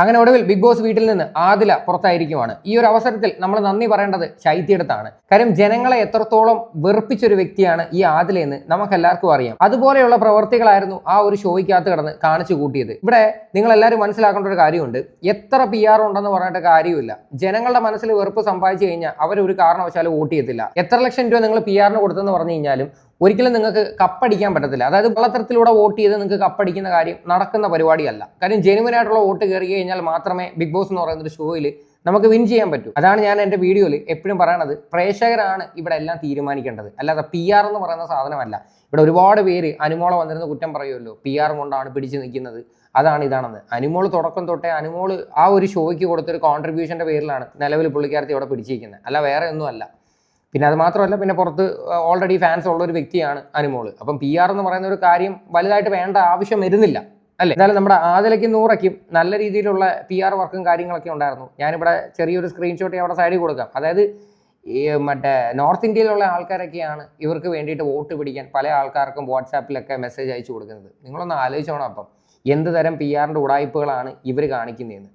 അങ്ങനെ ഒടുവിൽ big boss വീട്ടിൽ നിന്ന് ആദില പുറത്തായിരിക്കുവാണ്. ഈ ഒരു അവസരത്തിൽ നമ്മൾ നന്ദി പറയേണ്ടത് ശൈത്യടുത്താണ്. കാര്യം ജനങ്ങളെ എത്രത്തോളം വെറുപ്പിച്ചൊരു വ്യക്തിയാണ് ഈ ആദിലെന്ന് നമുക്ക് എല്ലാവർക്കും അറിയാം. അതുപോലെയുള്ള പ്രവർത്തികളായിരുന്നു ആ ഒരു ഷോയ്ക്കകത്ത് കിടന്ന് കാണിച്ചു കൂട്ടിയത്. ഇവിടെ നിങ്ങൾ എല്ലാവരും മനസ്സിലാക്കേണ്ട ഒരു കാര്യമുണ്ട്, എത്ര PR ഉണ്ടെന്ന് പറഞ്ഞിട്ട് കാര്യമില്ല. ജനങ്ങളുടെ മനസ്സിൽ വെറുപ്പ് സമ്പാദിച്ചു കഴിഞ്ഞാൽ അവരൊരു കാരണവശാലും വോട്ട് ചെയ്യത്തില്ല. എത്ര ലക്ഷം രൂപ നിങ്ങൾ PR കൊടുത്തെന്ന് പറഞ്ഞു കഴിഞ്ഞാലും ഒരിക്കലും നിങ്ങൾക്ക് കപ്പടിക്കാൻ പറ്റത്തില്ല. അതായത് വെള്ളത്തരത്തിലൂടെ വോട്ട് ചെയ്ത് നിങ്ങൾക്ക് കപ്പടിക്കുന്ന കാര്യം നടക്കുന്ന പരിപാടിയല്ല. കാര്യം ജെനുവിനായിട്ടുള്ള വോട്ട് കയറി കഴിഞ്ഞാൽ മാത്രമേ ബിഗ് ബോസ് എന്ന് പറയുന്ന ഒരു ഷോയിൽ നമുക്ക് വിൻ ചെയ്യാൻ പറ്റൂ. അതാണ് ഞാൻ എൻ്റെ വീഡിയോയിൽ എപ്പോഴും പറയണത്, പ്രേക്ഷകരാണ് ഇവിടെ എല്ലാം തീരുമാനിക്കേണ്ടത്, അല്ലാതെ PR എന്ന് പറയുന്ന സാധനമല്ല. ഇവിടെ ഒരുപാട് പേര് അനുമോളെ വന്നിരുന്ന കുറ്റം പറയുമല്ലോ, PR കൊണ്ടാണ് പിടിച്ചു നിൽക്കുന്നത്, അതാണ് ഇതാണെന്ന്. അനുമോൾ തുടക്കം തൊട്ടേ അനുമോൾ ആ ഒരു ഷോയ്ക്ക് കൊടുത്തൊരു കോൺട്രിബ്യൂഷൻ്റെ പേരിലാണ് നിലവിൽ പുള്ളിക്കാരത്തി ഇവിടെ പിടിച്ചിരിക്കുന്നത്, അല്ല വേറെ ഒന്നുമല്ല. പിന്നെ അത് മാത്രമല്ല, പിന്നെ പുറത്ത് ഓൾറെഡി ഫാൻസ് ഉള്ള ഒരു വ്യക്തിയാണ് അനുമോള്. അപ്പം PR എന്ന് പറയുന്ന ഒരു കാര്യം വലുതായിട്ട് വേണ്ട ആവശ്യം വരുന്നില്ല അല്ലേ. എന്തായാലും നമ്മുടെ ആദിലയ്ക്കും നൂറയ്ക്കും നല്ല രീതിയിലുള്ള PR വർക്കും കാര്യങ്ങളൊക്കെ ഉണ്ടായിരുന്നു. ഞാനിവിടെ ചെറിയൊരു സ്ക്രീൻഷോട്ട് അവിടെ സൈഡിൽ കൊടുക്കാം. അതായത് ഈ മറ്റേ നോർത്ത് ഇന്ത്യയിലുള്ള ആൾക്കാരൊക്കെയാണ് ഇവർക്ക് വേണ്ടിയിട്ട് വോട്ട് പിടിക്കാൻ പല ആൾക്കാർക്കും വാട്സാപ്പിലൊക്കെ മെസ്സേജ് അയച്ചു കൊടുക്കുന്നത്. നിങ്ങളൊന്ന് ആലോചിച്ചോണം അപ്പം എന്ത് തരം PR-ൻ്റെ ഉടായ്പകളാണ് ഇവർ കാണിക്കുന്നതെന്ന്.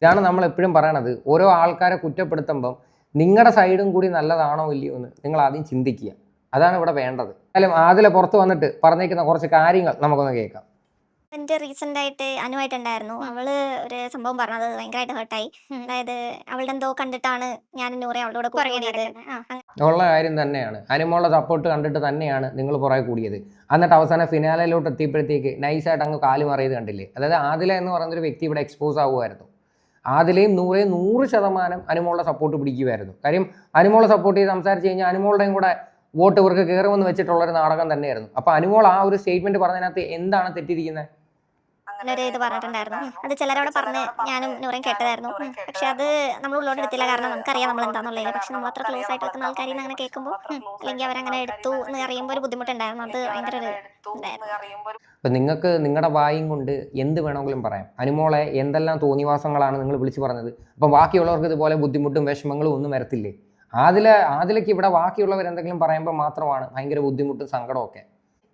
ഇതാണ് നമ്മൾ എപ്പോഴും പറയണത്, ഓരോ ആൾക്കാരെ കുറ്റപ്പെടുത്തുമ്പം നിങ്ങളുടെ സൈഡും കൂടി നല്ലതാണോ ഇല്ലയോ എന്ന് നിങ്ങൾ ആദ്യം ചിന്തിക്കുക. അതാണ് ഇവിടെ വേണ്ടത്. എന്തായാലും ആദില പുറത്ത് വന്നിട്ട് പറഞ്ഞേക്കുന്ന കുറച്ച് കാര്യങ്ങൾ നമുക്കൊന്ന് കേൾക്കാം. എൻ്റെ റീസെന്റ് ആയിട്ട് അനുവായിട്ടുണ്ടായിരുന്നു. അവള് ഒരു സംഭവം പറഞ്ഞത് ഭയങ്കരമായിട്ട് ഹേർട്ടായി. അതായത് അവളുടെ എന്തോ കണ്ടിട്ടാണ് ഞാൻ നൂറെ അവളോട് കൂടിയത്. ഉള്ള കാര്യം തന്നെയാണ്. അനുമോളുടെ സപ്പോർട്ട് കണ്ടിട്ട് തന്നെയാണ് നിങ്ങൾ പുറകെ കൂടിയത്. എന്നിട്ട് അവസാനം ഫിനാലയിലോട്ട് എത്തിയപ്പോഴത്തേക്ക് നൈസായിട്ട് അങ്ങ് കാലുമറിയത് കണ്ടില്ലേ. അതായത് ആദില എന്ന് പറയുന്നൊരു വ്യക്തി ഇവിടെ എക്സ്പോസ് ആകുമായിരുന്നു. ആദിലയും നൂറേയും 100% അനുമോളുടെ സപ്പോർട്ട് പിടിക്കുമായിരുന്നു. കാര്യം അനുമോളെ സപ്പോർട്ട് ചെയ്ത് സംസാരിച്ച് കഴിഞ്ഞാൽ അനുമോളുടെയും കൂടെ വോട്ട് ഇവർക്ക് കയറുമെന്ന് വെച്ചിട്ടുള്ളൊരു നാടകം തന്നെയായിരുന്നു. അപ്പോൾ അനുമോൾ ആ ഒരു സ്റ്റേറ്റ്മെന്റ് പറഞ്ഞതിനകത്ത് എന്താണ് തെറ്റിയിരിക്കുന്നത്? അങ്ങനെ ഇത് പറഞ്ഞിട്ടുണ്ടായിരുന്നു. അത് ചിലരോട് പറഞ്ഞ് ഞാനും നൂറയും കേട്ടതായിരുന്നു. പക്ഷെ അത് നമ്മൾ ഉള്ളോട്ട് എടുത്തില്ല, കാരണം നമുക്കറിയാം നമ്മൾ എന്താണെന്നുള്ളത്. പക്ഷെ നമ്മൾ അത്ര ക്ലോസ് ആയിട്ട് വെക്കുന്ന ആൾക്കാരിൽ നിന്ന് അങ്ങനെ കേൾക്കുമ്പോൾ അല്ലെങ്കിൽ അവരങ്ങനെ എടുത്തു എന്ന് അറിയുമ്പോൾ ഒരു ബുദ്ധിമുട്ടുണ്ടായിരുന്നു. അത് ഭയങ്കര ഒരു ഇതായിരുന്നു. അപ്പം നിങ്ങൾക്ക് നിങ്ങളുടെ വായും കൊണ്ട് എന്ത് വേണമെങ്കിലും പറയാം. അനുമോളെ എന്തെല്ലാം തോന്നിവാസങ്ങളാണ് നിങ്ങൾ വിളിച്ചു പറഞ്ഞത്. അപ്പം ബാക്കിയുള്ളവർക്ക് ഇതുപോലെ ബുദ്ധിമുട്ടും വിഷമങ്ങളും ഒന്നും വരത്തില്ലേ? ആദിലയ്ക്ക് ഇവിടെ ബാക്കിയുള്ളവർ എന്തെങ്കിലും പറയുമ്പോൾ മാത്രമാണ് ഭയങ്കര ബുദ്ധിമുട്ടും സങ്കടമൊക്കെ.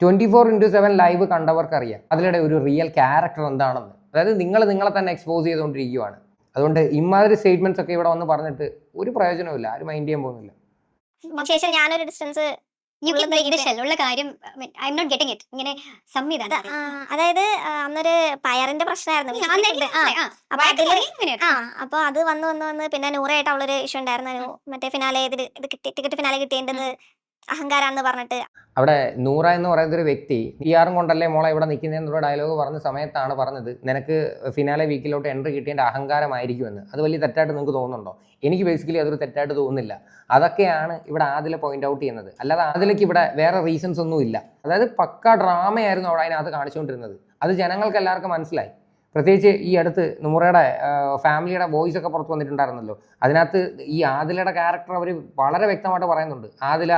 24/7 ലൈവ് കണ്ടവർക്കറിയാം അതിലൂടെ ഒരു റിയൽ ക്യാരക്ടർ എന്താണെന്ന്. അതായത് നിങ്ങളെ തന്നെ എക്സ്പോസ് ചെയ്തുകൊണ്ടിരിക്കുകയാണ്. അതുകൊണ്ട് ഇമാതിരി സ്റ്റേറ്റ്മെന്റ്സ് ഒക്കെ ഇവിടെ വന്ന് പറഞ്ഞിട്ട് ഒരു പ്രയോജനമില്ല, ആരും മൈൻഡ് ചെയ്യാൻ പോകുന്നില്ല. ശേഷം ഞാനൊരു ഡിസ്റ്റൻസ് അതായത് അന്നൊരു പയറിന്റെ പ്രശ്നമായിരുന്നു. അപ്പൊ അത് വന്ന് പിന്നെ നൂറായിട്ട് അവളൊരു ഇഷ്യൂ ഉണ്ടായിരുന്നു. മറ്റേ ഫിനാലെ ടിക്കറ്റ് ഫിനാലെ കിട്ടിയേണ്ടത് അഹങ്കാരാന്ന് പറഞ്ഞിട്ട് അവിടെ നൂറ എന്ന് പറയുന്ന ഒരു വ്യക്തി PR കൊണ്ടല്ലേ മോളെ ഇവിടെ നിൽക്കുന്നതെന്നുള്ള ഡയലോഗ് പറഞ്ഞ സമയത്താണ് പറഞ്ഞത് നിനക്ക് ഫിനാലെ വീക്കിലോട്ട് എൻട്രി കിട്ടിയതിൻ്റെ അഹങ്കാരമായിരിക്കുമെന്ന്. അത് വലിയ തെറ്റായിട്ട് നിങ്ങൾക്ക് തോന്നുന്നുണ്ടോ? എനിക്ക് ബേസിക്കലി അതൊരു തെറ്റായിട്ട് തോന്നുന്നില്ല. അതൊക്കെയാണ് ഇവിടെ ആദില പോയിന്റ് ഔട്ട് ചെയ്യുന്നത്. അല്ലാതെ ആദിലയ്ക്ക് ഇവിടെ വേറെ റീസൺസ് ഒന്നും ഇല്ല. അതായത് പക്ക ഡ്രാമയായിരുന്നു അവിടെ അതിനകത്ത് കാണിച്ചുകൊണ്ടിരുന്നത്. അത് ജനങ്ങൾക്ക് എല്ലാവർക്കും മനസ്സിലായി. പ്രത്യേകിച്ച് ഈ അടുത്ത് നൂറയുടെ ഫാമിലിയുടെ വോയിസ് ഒക്കെ പുറത്ത് വന്നിട്ടുണ്ടായിരുന്നല്ലോ. അതിനകത്ത് ഈ ആദിലയുടെ ക്യാരക്ടർ അവർ വളരെ വ്യക്തമായിട്ട് പറയുന്നുണ്ട്. ആദില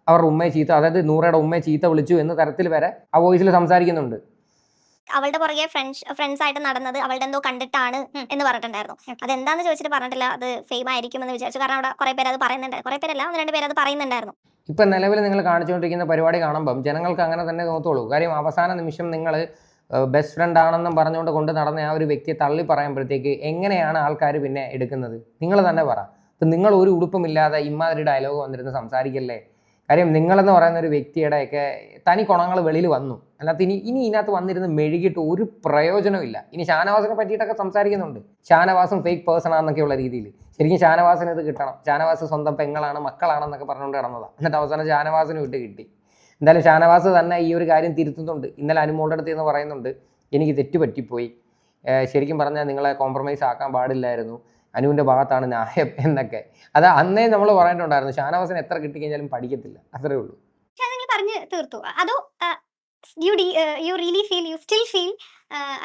അവരുടെ ഉമ്മയെ ചീത്ത, അതായത് നൂറയുടെ ഉമ്മയെ ചീത്ത വിളിച്ചു എന്ന തരത്തിൽ വരെ ആ വോയിസിൽ സംസാരിക്കുന്നുണ്ട്. അവളുടെ പുറകെ ഫ്രണ്ട്സ് ആയിട്ട് നടന്നത് അവളുടെ എന്തോ കണ്ടിട്ടാണ് എന്ന് പറഞ്ഞിട്ടുണ്ടായിരുന്നു. അതെന്താന്ന് ചോദിച്ചിട്ട് പറഞ്ഞിട്ടില്ല. അത് ഫെയിം ആയിരിക്കും എന്ന് വിചാരിച്ചു. കാരണം അവിടെ കുറെ പേര് അത് പറയുന്നുണ്ടായിരുന്നു. കുറെ പേരല്ല, 1-2 പേര് അത് പറയുന്നുണ്ടായിരുന്നു. ഇപ്പം നിലവിൽ നിങ്ങൾ കാണിച്ചുകൊണ്ടിരിക്കുന്ന പരിപാടി കാണുമ്പം ജനങ്ങൾക്ക് അങ്ങനെ തന്നെ തോന്നുള്ളൂ. കാര്യം അവസാന നിമിഷം നിങ്ങൾ ബെസ്റ്റ് ഫ്രണ്ട് ആണെന്നും പറഞ്ഞുകൊണ്ട് കൊണ്ട് നടന്ന ആ ഒരു വ്യക്തിയെ തള്ളി പറയുമ്പോഴത്തേക്ക് എങ്ങനെയാണ് ആൾക്കാർ പിന്നെ എടുക്കുന്നത്? നിങ്ങൾ തന്നെ പറ. ഇപ്പം നിങ്ങൾ ഒരു ഉടുപ്പുമില്ലാതെ ഇമാതിരി ഡയലോഗ് വന്നിരുന്ന് സംസാരിക്കല്ലേ. കാര്യം നിങ്ങളെന്ന് പറയുന്ന ഒരു വ്യക്തിയുടെയൊക്കെ തനി കുണങ്ങൾ വെളിയിൽ വന്നു. അല്ലാത്ത ഇനി ഇതിനകത്ത് വന്നിരുന്ന് മെഴുകിയിട്ട് ഒരു പ്രയോജനമില്ല. ഇനി ഷാനവാസിനെ പറ്റിയിട്ടൊക്കെ സംസാരിക്കുന്നുണ്ട്. ഷാനവാസും ഫേക്ക് പേഴ്സൺ ആണെന്നൊക്കെയുള്ള രീതിയിൽ. ശരിക്കും ഷാനവാസിന് ഇത് കിട്ടണം. ഷാനവാസ് സ്വന്തം പെങ്ങളാണ്, മക്കളാണെന്നൊക്കെ പറഞ്ഞുകൊണ്ട് കിടന്നതാണ്. എന്നിട്ട് അവസാനം ഷാനവാസിന് വിട്ട് കിട്ടി. എന്തായാലും ഷാനവാസ് തന്നെ ഈ ഒരു കാര്യം തിരുത്തുന്നുണ്ട്. ഇന്നലെ അനുമോളുടെ അടുത്ത് എന്ന് പറയുന്നുണ്ട്, എനിക്ക് തെറ്റ് പറ്റിപ്പോയി, ശരിക്കും പറഞ്ഞാൽ നിങ്ങളെ കോംപ്രമൈസ് ആക്കാൻ പാടില്ലായിരുന്നു, അനുവിൻ്റെ ഭാഗത്താണ് ന്യായം എന്നൊക്കെ. അത് അന്നേ നമ്മൾ പറഞ്ഞിട്ടുണ്ടായിരുന്നു. ഷാനവാസിന് എത്ര കിട്ടിക്കഴിഞ്ഞാലും പഠിക്കത്തില്ല, അത്രേ ഉള്ളൂ. പറഞ്ഞു തീർത്തു. അതോ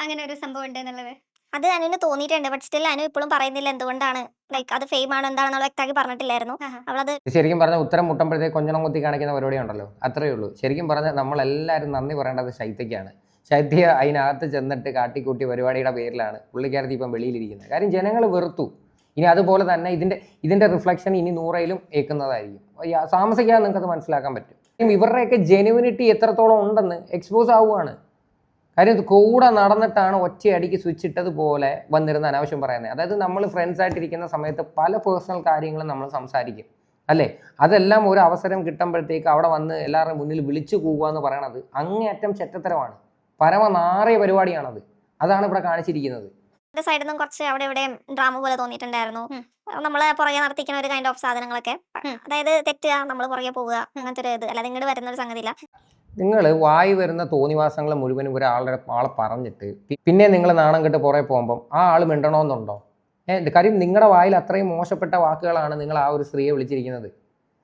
അങ്ങനെ ഒരു സംഭവം ഉണ്ട് എന്നുള്ളത് അത് അനുവിന് തോന്നിയിട്ടുണ്ട്. ബട്ട് സ്റ്റിൽ അനു ഇപ്പോഴും പറയുന്നില്ല എന്തുകൊണ്ടാണ്, ലൈക്ക് അത് ഫെയിം ആണോ എന്താണെന്നുള്ള വ്യക്തമാക്കി പറഞ്ഞിട്ടില്ലായിരുന്നു. അവളത് ശരിക്കും പറഞ്ഞാൽ ഉത്തരം മുട്ടുമ്പോഴത്തേക്ക് കൊഞ്ഞണം കുത്തി കാണിക്കുന്ന പരിപാടി ഉണ്ടല്ലോ, അത്രയേ ഉള്ളൂ. ശരിക്കും പറഞ്ഞാൽ നമ്മളെല്ലാവരും നന്ദി പറയേണ്ടത് ശൈത്യയ്ക്കാണ്. ശൈത്യ അതിനകത്ത് ചെന്നിട്ട് കാട്ടിക്കൂട്ടി പരിപാടിയുടെ പേരിലാണ് പുള്ളിക്കാരത്തി ഇപ്പം വെളിയിലിരിക്കുന്നത്. കാര്യം ജനങ്ങൾ വെറുത്തു. ഇനി അതുപോലെ തന്നെ ഇതിൻ്റെ റിഫ്ലക്ഷൻ ഇനി നൂറയിലും ഏൽക്കുന്നതായിരിക്കും. താമസിക്കാതെ നിങ്ങൾക്കത് മനസ്സിലാക്കാൻ പറ്റും. ഇവരുടെയൊക്കെ ജെനുവിനിറ്റി എത്രത്തോളം ഉണ്ടെന്ന് എക്സ്പോസ് ആവുകയാണ്. കാര്യം ഇത് കൂടെ നടന്നിട്ടാണ് ഒറ്റയടിക്ക് സ്വിച്ച് ഇട്ടതുപോലെ വന്നിരുന്ന അനാവശ്യം പറയുന്നത്. അതായത് നമ്മൾ ഫ്രണ്ട്സ് ആയിട്ടിരിക്കുന്ന സമയത്ത് പല പേഴ്സണൽ കാര്യങ്ങളും നമ്മൾ സംസാരിക്കും അല്ലേ, അതെല്ലാം ഒരു അവസരം കിട്ടുമ്പോഴത്തേക്ക് അവിടെ വന്ന് എല്ലാവരുടെയും മുന്നിൽ വിളിച്ചു കൂവുക എന്ന് പറയണത് അങ്ങേയറ്റം ചെറ്റത്തരമാണ്, പരമനാറിയ പരിപാടിയാണത്. അതാണ് ഇവിടെ കാണിച്ചിരിക്കുന്നത്. സൈഡിൽ നിന്നും കുറച്ച് അവിടെ ഇവിടെ ഡ്രാമ പോലെ തോന്നിയിട്ടുണ്ടായിരുന്നു. നമ്മളെ പുറകെ നടത്തിക്കുന്ന ഒരു കൈൻഡ് ഓഫ് സാധനങ്ങളൊക്കെ, അതായത് തെറ്റുക, നമ്മൾ പുറകെ പോവുക, അങ്ങനത്തെ ഒരു ഇത് അല്ലാതെ ഇങ്ങോട്ട് വരുന്ന ഒരു സംഗതിയില്ല. നിങ്ങൾ വായി വരുന്ന തോന്നിവാസങ്ങൾ മുഴുവനും ആളെ പറഞ്ഞിട്ട് പിന്നെ നിങ്ങൾ നാണം കെട്ട് പുറകെ പോകുമ്പം ആ ആൾ മിണ്ടണമെന്നുണ്ടോ? കാര്യം നിങ്ങളുടെ വായിൽ അത്രയും മോശപ്പെട്ട വാക്കുകളാണ് നിങ്ങൾ ആ ഒരു സ്ത്രീയെ വിളിച്ചിരിക്കുന്നത്.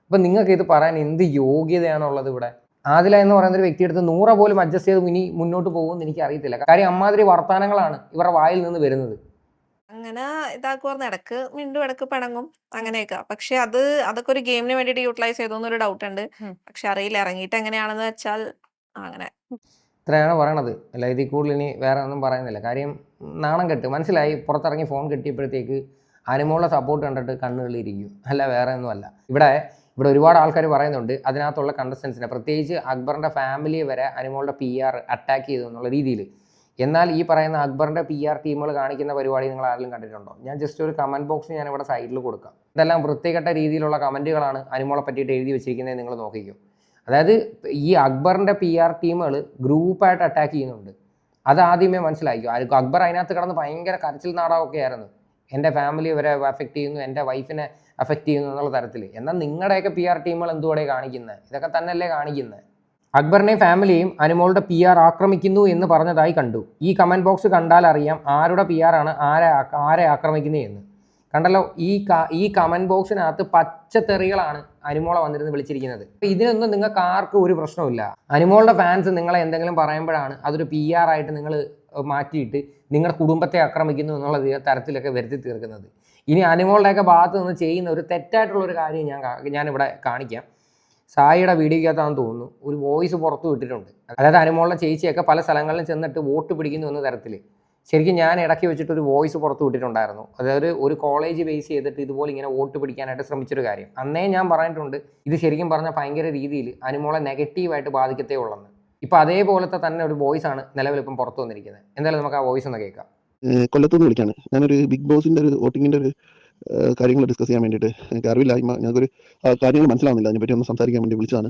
അപ്പം നിങ്ങൾക്ക് ഇത് പറയാൻ എന്ത് യോഗ്യതയാണുള്ളത് ഇവിടെ? ആദില എന്ന് പറയുന്ന ഒരു വ്യക്തിയെടുത്ത് 100 പോലും അഡ്ജസ്റ്റ് ചെയ്ത് ഇനി മുന്നോട്ട് പോകുമെന്ന് എനിക്ക് അറിയത്തില്ല. കാര്യം അമ്മാതിരി വർത്തമാനങ്ങളാണ് ഇവരുടെ വായിൽ നിന്ന് വരുന്നത്. അങ്ങനെ ഇതാക്കുവാർന്ന്, ഇടക്ക് മിണ്ടും ഇടക്ക് പിണങ്ങും അങ്ങനെയൊക്കെ. പക്ഷെ അതൊക്കെ ഒരു ഗെയിമിന് വേണ്ടിയിട്ട് യൂട്ടിലൈസ് ചെയ്തു എന്നൊരു ഡൗട്ട് ഉണ്ട്. പക്ഷെ അറിയില്ല ഇറങ്ങിയിട്ട് എങ്ങനെയാണെന്ന് വെച്ചാൽ അങ്ങനെ. ഇത്രയാണ് പറയണത്. അല്ല, ഇതിൽ കൂടുതൽ ഇനി വേറെ ഒന്നും പറയുന്നില്ല. കാര്യം നാണം കെട്ട് മനസ്സിലായി. പുറത്തിറങ്ങി ഫോൺ കിട്ടിയപ്പോഴത്തേക്ക് അനുമോളുടെ സപ്പോർട്ട് കണ്ടിട്ട് കണ്ണുകളിരിക്കും, അല്ല വേറെ ഒന്നുമല്ല. ഇവിടെ ഒരുപാട് ആൾക്കാർ പറയുന്നുണ്ട് അതിനകത്തുള്ള കണ്ടസ്റ്റൻസിനെ, പ്രത്യേകിച്ച് അക്ബറിൻ്റെ ഫാമിലിയെ വരെ അനുമോളുടെ PR അറ്റാക്ക് ചെയ്തു എന്നുള്ള രീതിയിൽ. എന്നാൽ ഈ പറയുന്ന അക്ബറിൻ്റെ PR ടീമുകൾ കാണിക്കുന്ന പരിപാടി നിങ്ങൾ ആരെങ്കിലും കണ്ടിട്ടുണ്ടോ? ഞാൻ ജസ്റ്റ് ഒരു കമൻറ്റ് ബോക്സ് ഞാൻ ഇവിടെ സൈഡിൽ കൊടുക്കാം. ഇതെല്ലാം വൃത്തികെട്ട രീതിയിലുള്ള കമൻറ്റുകളാണ് അനുമോളെ പറ്റിയിട്ട് എഴുതി വെച്ചിരിക്കുന്നത്. നിങ്ങൾ നോക്കിക്കോ. അതായത് ഈ അക്ബറിൻ്റെ PR ടീമുകൾ ഗ്രൂപ്പായിട്ട് അറ്റാക്ക് ചെയ്യുന്നുണ്ട്. അതാദ്യമേ മനസ്സിലാക്കിയോ. അക്ബർ അതിനകത്ത് കിടന്ന് ഭയങ്കര കരച്ചിൽ നാടകമൊക്കെ ആയിരുന്നു. എൻ്റെ ഫാമിലി വരെ അഫക്റ്റ് ചെയ്യുന്നു, എൻ്റെ വൈഫിനെ അഫക്റ്റ് ചെയ്യുന്നു എന്നുള്ള തരത്തിൽ. എന്നാൽ നിങ്ങളുടെയൊക്കെ PR ടീമുകൾ എന്തുകൂടെ കാണിക്കുന്നത്? ഇതൊക്കെ തന്നെയല്ലേ കാണിക്കുന്നത്? അക്ബറിനെയും ഫാമിലിയെയും അനുമോളുടെ PR ആക്രമിക്കുന്നു എന്ന് പറഞ്ഞതായി കണ്ടു. ഈ കമൻറ്റ് ബോക്സ് കണ്ടാൽ അറിയാം ആരുടെ PR ആണ് ആരെ ആക്രമിക്കുന്നത് എന്ന്. കണ്ടല്ലോ, ഈ കമൻറ്റ് ബോക്സിനകത്ത് പച്ചത്തെറികളാണ് അനുമോളെ വന്നിരുന്ന് വിളിച്ചിരിക്കുന്നത്. ഇതിനൊന്നും നിങ്ങൾക്ക് ആർക്കും ഒരു പ്രശ്നമില്ല. അനുമോളുടെ ഫാൻസ് നിങ്ങളെ എന്തെങ്കിലും പറയുമ്പോഴാണ് അതൊരു PR ആയിട്ട് നിങ്ങൾ മാറ്റിയിട്ട് നിങ്ങളുടെ കുടുംബത്തെ ആക്രമിക്കുന്നു എന്നുള്ള തരത്തിലൊക്കെ വരുത്തി തീർക്കുന്നത്. ഇനി അനുമോളുടെയൊക്കെ ഭാഗത്ത് നിന്ന് ചെയ്യുന്ന ഒരു തെറ്റായിട്ടുള്ളൊരു കാര്യം ഞാനിവിടെ കാണിക്കാം. സായിയുടെ വീഡിയോക്കകത്താണെന്ന് തോന്നുന്നു ഒരു വോയിസ് പുറത്തു വിട്ടിട്ടുണ്ട്. അതായത് അനുമോളുടെ ചേച്ചിയൊക്കെ പല സ്ഥലങ്ങളിലും ചെന്നിട്ട് വോട്ട് പിടിക്കുന്നു എന്ന തരത്തിൽ. ശരിക്കും ഞാൻ ഇടയ്ക്ക് വെച്ചിട്ട് ഒരു വോയിസ് പുറത്തു വിട്ടിട്ടുണ്ടായിരുന്നു. അതായത് ഒരു കോളേജ് ബേസ് ചെയ്തിട്ട് ഇതുപോലെ ഇങ്ങനെ വോട്ട് പിടിക്കാനായിട്ട് ശ്രമിച്ചൊരു കാര്യം. അന്നേ ഞാൻ പറഞ്ഞിട്ടുണ്ട് ഇത് ശരിക്കും പറഞ്ഞാൽ ഭയങ്കര രീതിയിൽ അനുമോളെ നെഗറ്റീവായിട്ട് ബാധിക്കത്തേ ഉള്ളെന്ന്. ഇപ്പം അതേപോലത്തെ തന്നെ ഒരു വോയിസ് ആണ് നിലവിലിപ്പം പുറത്തു വന്നിരിക്കുന്നത്. എന്തായാലും നമുക്ക് ആ വോയിസ് ഒന്ന് കേൾക്കാം. കൊല്ലത്തുനിന്ന് വിളിക്കാണ്. ഞാനൊരു ബിഗ് ബോസിൻ്റെ ഒരു വോട്ടിങ്ങിൻ്റെ ഒരു കാര്യങ്ങൾ ഡിസ്കസ് ചെയ്യാൻ വേണ്ടിയിട്ട്. എനിക്ക് അറിവില്ലായ്മ, ഞങ്ങൾക്കൊരു കാര്യങ്ങൾ മനസ്സിലാവുന്നില്ല, അതിനെപ്പറ്റി ഒന്ന് സംസാരിക്കാൻ വേണ്ടി വിളിച്ചതാണ്.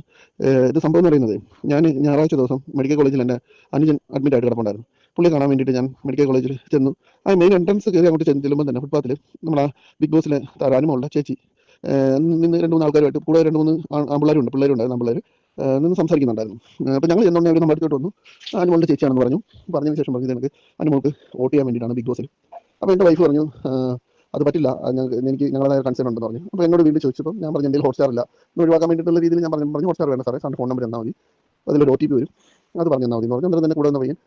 ഇത് സംഭവം എന്ന് പറയുന്നത്, ഞാൻ ഞായറാഴ്ച ദിവസം മെഡിക്കൽ കോളേജിൽ എൻ്റെ അനുജൻ അഡ്മിറ്റ് ആയിട്ട് കിടപ്പുണ്ടായിരുന്നു. പുള്ളിയെ കാണാൻ വേണ്ടിയിട്ട് ഞാൻ മെഡിക്കൽ കോളേജിൽ ചെന്നു. ആ മെയിൻ എൻട്രൻസ് കയറി അങ്ങോട്ട് ചെല്ലുമ്പോൾ തന്നെ ഫുട്പാത്തിൽ നമ്മുടെ ബിഗ് ബോസിലെ അനുമോളുടെ ചേച്ചി നിന്ന് 2-3 ആൾക്കാരുമായിട്ട്, കൂടെ 2-3 പിള്ളേരുണ്ടായിരുന്നു. പിള്ളേർ നിന്ന് സംസാരിക്കുന്നുണ്ടായിരുന്നു. അപ്പോൾ ഞങ്ങൾ ചെന്നോണ്ട് അവർ നമ്മുടെ അടുത്തോട്ട് വന്നു. അനുമോളുടെ ചേച്ചിയാണെന്ന് പറഞ്ഞതിന് ശേഷം പറഞ്ഞത് എനിക്ക് അനുമോൾക്ക് വോട്ട് ചെയ്യാൻ വേണ്ടിയിട്ടാണ് ബിഗ് ബോസിൽ. അപ്പോൾ എൻ്റെ വൈഫ് പറഞ്ഞു അത് പറ്റില്ല, എനിക്ക് ഞങ്ങളെ കൺസേൺ ഉണ്ടെന്ന് പറഞ്ഞു. അപ്പോൾ എന്നോട് വീണ്ടും ചോദിച്ചപ്പോൾ ഞാൻ പറഞ്ഞു എൻ്റെ ഹോട്ട്സ്റ്റാർ ഇല്ല, ഒഴിവാക്കാൻ വേണ്ടിയിട്ടുള്ള രീതിയിൽ ഞാൻ പറഞ്ഞു ഹോട്ട്സ്റ്റാർ വേണ്ട സാറേ, സാറിൻ്റെ ഫോൺ നമ്പർ തന്നാൽ മതി, അതിലൊരു OTP വരും, അത് പറഞ്ഞു തന്നാൽ മതി എന്ന് പറഞ്ഞു. അന്നേരം തന്നെ കൂടെ വന്ന പയ്യൻ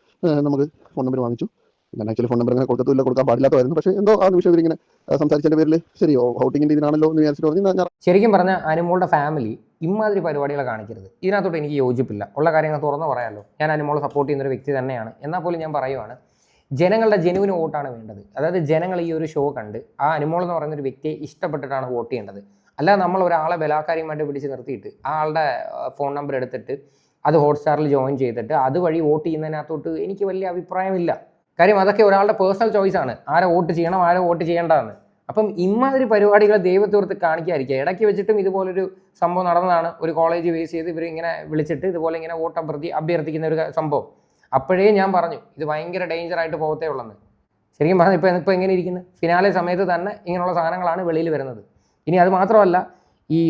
നമുക്ക് ഫോൺ നമ്പർ വാങ്ങിച്ചു. ഞാൻ ആക്ച്വലി ഫോൺ നമ്പർ അങ്ങനെ കൊടുക്കാൻ പാടില്ലാത്തതായിരുന്നു. പക്ഷേ എന്തോ ആ നിമിഷം ഇവരിങ്ങനെ സംസാരിച്ചതിൻ്റെ പേരിൽ ശരിയോ ഔട്ടിങ്ങിൻ്റെ ഇതിനാണല്ലോ എന്ന് വിചാരിച്ചിട്ട് പറഞ്ഞു. ശരിക്കും പറഞ്ഞാൽ അനുമോളുടെ ഫാമിലി ഇമാതിരി പരിപാടികൾ കാണിക്കരുത്. ഇതിനകത്തോട്ട് എനിക്ക് യോജിപ്പില്ല. ഉള്ള കാര്യങ്ങൾ തുറന്ന് പറയാമല്ലോ. ഞാൻ അനുമോളെ സപ്പോർട്ട് ചെയ്യുന്നൊരു വ്യക്തി തന്നെയാണ്. എന്നാൽ പോലും ഞാൻ പറയുവാണ്, ജനങ്ങളുടെ ജെനുവിന് വോട്ടാണ് വേണ്ടത്. അതായത് ജനങ്ങൾ ഈ ഒരു ഷോ കണ്ട് ആ അനുമോൾ എന്ന് പറയുന്ന ഒരു വ്യക്തിയെ ഇഷ്ടപ്പെട്ടിട്ടാണ് വോട്ട് ചെയ്യേണ്ടത്. അല്ലാതെ നമ്മൾ ഒരാളെ ബലാകാര്യമായിട്ട് പിടിച്ച് നിർത്തിയിട്ട് ആ ആളുടെ ഫോൺ നമ്പർ എടുത്തിട്ട് അത് ഹോട്ട്സ്റ്റാറിൽ ജോയിൻ ചെയ്തിട്ട് അതുവഴി വോട്ട് ചെയ്യുന്നതിനകത്തോട്ട് എനിക്ക് വലിയ അഭിപ്രായമില്ല. കാര്യം അതൊക്കെ ഒരാളുടെ പേഴ്സണൽ ചോയ്സാണ്, ആരെ വോട്ട് ചെയ്യണം ആരെ വോട്ട് ചെയ്യേണ്ടതെന്ന്. അപ്പം ഇമാതിരി പരിപാടികൾ ദൈവത്തോർത്ത് കാണിക്കാതിരിക്കുക. ഇടയ്ക്ക് വെച്ചിട്ടും ഇതുപോലൊരു സംഭവം നടന്നതാണ്. ഒരു കോളേജ് ബേസ് ചെയ്ത് ഇവരിങ്ങനെ വിളിച്ചിട്ട് ഇതുപോലെ ഇങ്ങനെ വോട്ട് അഭ്യർത്ഥിക്കുന്ന ഒരു സംഭവം. അപ്പോഴേ ഞാൻ പറഞ്ഞു ഇത് ഭയങ്കര ഡേഞ്ചറായിട്ട് പോകത്തേ ഉള്ളെന്ന്. ശരിക്കും പറഞ്ഞു ഇപ്പോൾ എങ്ങനെ ഇരിക്കുന്നത്, ഫിനാലെ സമയത്ത് തന്നെ ഇങ്ങനെയുള്ള സാധനങ്ങളാണ് വെളിയിൽ വരുന്നത്. ഇനി അത് മാത്രമല്ല, ഈ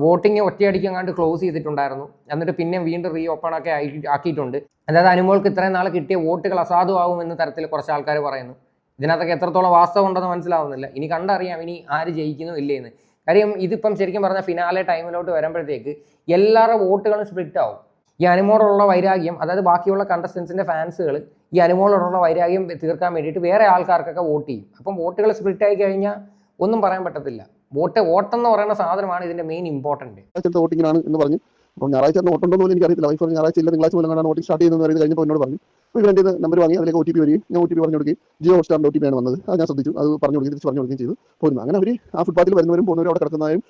വോട്ടിങ് ഒറ്റയടിക്ക് അങ്ങാണ്ട് ക്ലോസ് ചെയ്തിട്ടുണ്ടായിരുന്നു. എന്നിട്ട് പിന്നെ വീണ്ടും റീ ഓപ്പൺ ഒക്കെ ആക്കിയിട്ടുണ്ട്. അതായത് അനുമോൾക്ക് ഇത്രയും നാൾ കിട്ടിയ വോട്ടുകൾ അസാധുവാകുമെന്ന തരത്തിൽ കുറച്ച് ആൾക്കാർ പറയുന്നു. ഇതിനകത്തൊക്കെ എത്രത്തോളം വാസ്തവം ഉണ്ടെന്ന് മനസ്സിലാവുന്നില്ല. ഇനി കണ്ടറിയാം ഇനി ആര് ജയിക്കുന്നു ഇല്ലേന്ന്. കാര്യം ഇതിപ്പം ശരിക്കും പറഞ്ഞാൽ ഫിനാലെ ടൈമിലോട്ട് വരുമ്പോഴത്തേക്ക് എല്ലാവരുടെ വോട്ടുകളും സ്പ്ലിറ്റ് ആവും. ഈ അനുമോളോടുള്ള വൈരാഗ്യം, അതായത് ബാക്കിയുള്ള കണ്ടസ്റ്റൻസിൻ്റെ ഫാൻസുകൾ ഈ അനുമോളോടുള്ള വൈരാഗ്യം തീർക്കാൻ വേണ്ടിയിട്ട് വേറെ ആൾക്കാർക്കൊക്കെ വോട്ട് ചെയ്യും. അപ്പം വോട്ടുകൾ സ്പ്ലിറ്റ് ആയി കഴിഞ്ഞാൽ ഒന്നും പറയാൻ പറ്റത്തില്ല. വോട്ടെന്ന് പറയുന്ന സാധനമാണ് ഇതിൻ്റെ മെയിൻ ഇമ്പോർട്ടൻറ്റ്. വോട്ടിങ്ങിനാണ് എന്ന് പറഞ്ഞു അപ്പോൾ ഞായറാഴ്ച ഓട്ടുണ്ടോ എന്ന് എനിക്കറിയില്ല. വൈഫ് ഞായറാഴ്ച ഇല്ല തിങ്കളാഴ്ച മുതൽ കാണാൻ വോട്ടിംഗ് സ്റ്റാർട്ട് ചെയ്യുന്നത് പറയുന്നത് കഴിഞ്ഞപ്പോൾ എന്നോട് പറഞ്ഞു. അപ്പോൾ ഇവരുടെ നമ്പർ വാങ്ങി അതിലേക്ക് OTP വരികയും ഞാൻ OTP പറഞ്ഞു കൊടുക്കുകയും ജിയോ ഹോട്ട്സ്റ്റാറിൻ്റെ OTP ആണ് വന്നത്. അത് ഞാൻ ശ്രദ്ധിച്ചു. അത് പറഞ്ഞു കൊടുക്കുകയും തിരിച്ച് പറഞ്ഞു കൊടുക്കുകയും ചെയ്തു പോരുന്നു. അങ്ങനെ അവർ ആ ഫുട്പാത്തിൽ വരുന്നവരും പോകുന്നവരും അവിടെ കിടക്കുന്നതായും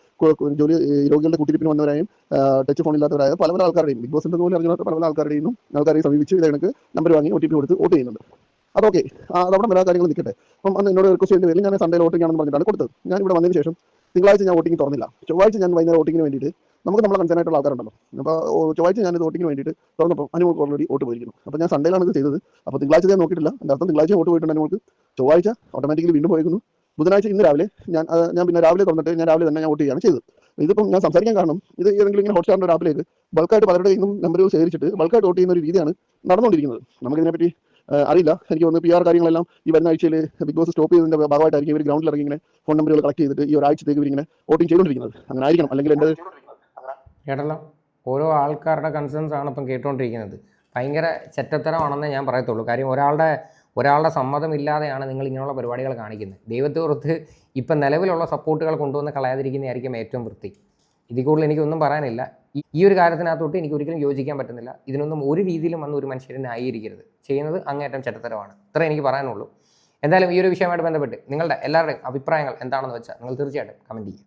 ജോലി രോഗികളുടെ കുത്തിരിപ്പിന് വന്നവരായും ടച്ച് ഫോണില്ലാത്തവരായ പല പല ആൾക്കാരുടെയും ബിഗ് ബോസിൻ്റെ പോലെ അറിഞ്ഞാൽ പല പല ആൾക്കാരുടെയും ആൾക്കാരെ സമീപിച്ച് ഇത് കണക്ക് നമ്പർ വാങ്ങി OTP കൊടുത്ത് വോട്ട് ചെയ്യുന്നുണ്ട്. അതൊക്കെ അതവിടെ എല്ലാ കാര്യങ്ങളും നിൽക്കട്ടെ. അപ്പം അന്ന് എന്നോട് റിക്വസ്റ്റ് ചെയ്യേണ്ട പേരിൽ ഞാൻ സൺഡേ വോട്ടിംഗ് ആണെന്ന് പറഞ്ഞിട്ടാണ് കൊടുത്തത്. ഞാൻ ഇവിടെ വന്നതിന് ശേഷം തിങ്കളാഴ്ച ഞാൻ വോട്ടിംഗ് തുറന്നില്ല. ചൊവ്വാഴ്ച ഞാൻ വൈകുന്നേരം വോട്ടിങ്ങിന് വേണ്ടിയിട്ട് നമുക്ക് നമ്മളെ കൺസേൺ ആയിട്ടുള്ള ആൾക്കാരുണ്ടല്ലോ. അപ്പോൾ ചൊവ്വാഴ്ച ഞാനിത് വോട്ടിങ്ങിന് വേണ്ടിയിട്ട് തുറന്നപ്പോൾ അനുമോൾക്ക് ഓൾറെഡി വോട്ട് പോയിരിക്കുന്നു. അപ്പോൾ ഞാൻ സൺഡേയിലാണ് ഇത് ചെയ്തത്. അപ്പോൾ തിങ്കളാഴ്ച ഞാൻ നോക്കിയിട്ടില്ല. എൻ്റെ അർത്ഥം തിങ്കളാഴ്ച വോട്ട് പോയിട്ടുണ്ട് അനുമോൾക്ക്. ചൊവ്വാഴ്ച ഓട്ടോമാറ്റിക്കലി വീണ്ടും പോയിരിക്കുന്നു. ബുധനാഴ്ച ഇന്ന് രാവിലെ ഞാൻ പിന്നെ രാവിലെ തുറന്നിട്ട് ഞാൻ രാവിലെ തന്നെ ഞാൻ വോട്ട് ചെയ്യുകയാണ് ചെയ്തത്. ഇതിപ്പം ഞാൻ സംസാരിക്കാൻ കാരണം ഇത് ഏതെങ്കിലും ഇങ്ങനെ ഹോട്ട്സ്റ്റാറിൻ്റെ ഒരു ആപ്പിലേക്ക് ബൾക്കായിട്ട് പലരുടെ നിന്നും നമ്പറുകൾ ശേഖരിച്ചിട്ട് ബൾക്കായിട്ട് വോട്ട് ചെയ്യുന്ന ഒരു രീതിയാണ് നടന്നുകൊണ്ടിരിക്കുന്നത്. നമുക്കിതിനെപ്പറ്റി അറിയില്ല. എനിക്ക് തോന്നുന്നു PR കാര്യങ്ങളെല്ലാം ഈ വരുന്ന ആഴ്ചയിൽ ബിഗ് ബോസ് സ്റ്റോപ്പ് ചെയ്തതിൻ്റെ ഭാഗമായിട്ടായിരിക്കും ഇവർ ഗ്രൗണ്ടിൽ ഇറങ്ങി ഇങ്ങനെ ഫോൺ നമ്പറുകൾ കളക്ട് ചെയ്തിട്ട് ഈ ഒരാഴ്ചത്തേക്ക് ഇവരിങ്ങനെ വോട്ടിംഗ് ചെയ്തുകൊണ്ടിരിക്കുന്നത്. അങ്ങനെ ആയിരിക്കണം. അല്ലെങ്കിൽ എൻ്റെ കേട്ടല്ലോ, ഓരോ ആൾക്കാരുടെ കൺസേൺസ് ആണ് ഇപ്പം കേട്ടുകൊണ്ടിരിക്കുന്നത്. ഭയങ്കര ചെറ്റത്തരമാണെന്നേ ഞാൻ പറയത്തുള്ളൂ. കാര്യം ഒരാളുടെ സമ്മതമില്ലാതെയാണ് നിങ്ങൾ ഇങ്ങനെയുള്ള പരിപാടികൾ കാണിക്കുന്നത്. ദൈവത്തെ ഓർത്ത് ഇപ്പം നിലവിലുള്ള സപ്പോർട്ടുകൾ കൊണ്ടുവന്ന് കളയാതിരിക്കുന്നതായിരിക്കും ഏറ്റവും വൃത്തി. ഇതിൽ കൂടുതൽ എനിക്കൊന്നും പറയാനില്ല. ഈ ഒരു കാര്യത്തിനകത്തോട്ട് എനിക്ക് ഒരിക്കലും യോജിക്കാൻ പറ്റുന്നില്ല. ഇതിനൊന്നും ഒരു രീതിയിലും വന്ന് ഒരു മനുഷ്യരെ ന്യായീകരിക്കരുത്. ചെയ്യുന്നത് അങ്ങേയറ്റം ചെറ്റത്തരമാണ്. ഇത്ര എനിക്ക് പറയാനുള്ളൂ. എന്തായാലും ഈ ഒരു വിഷയമായിട്ട് ബന്ധപ്പെട്ട് നിങ്ങളുടെ എല്ലാവരുടെയും അഭിപ്രായങ്ങൾ എന്താണെന്ന് വെച്ചാൽ നിങ്ങൾ തീർച്ചയായിട്ടും കമൻറ്റ് ചെയ്യുക.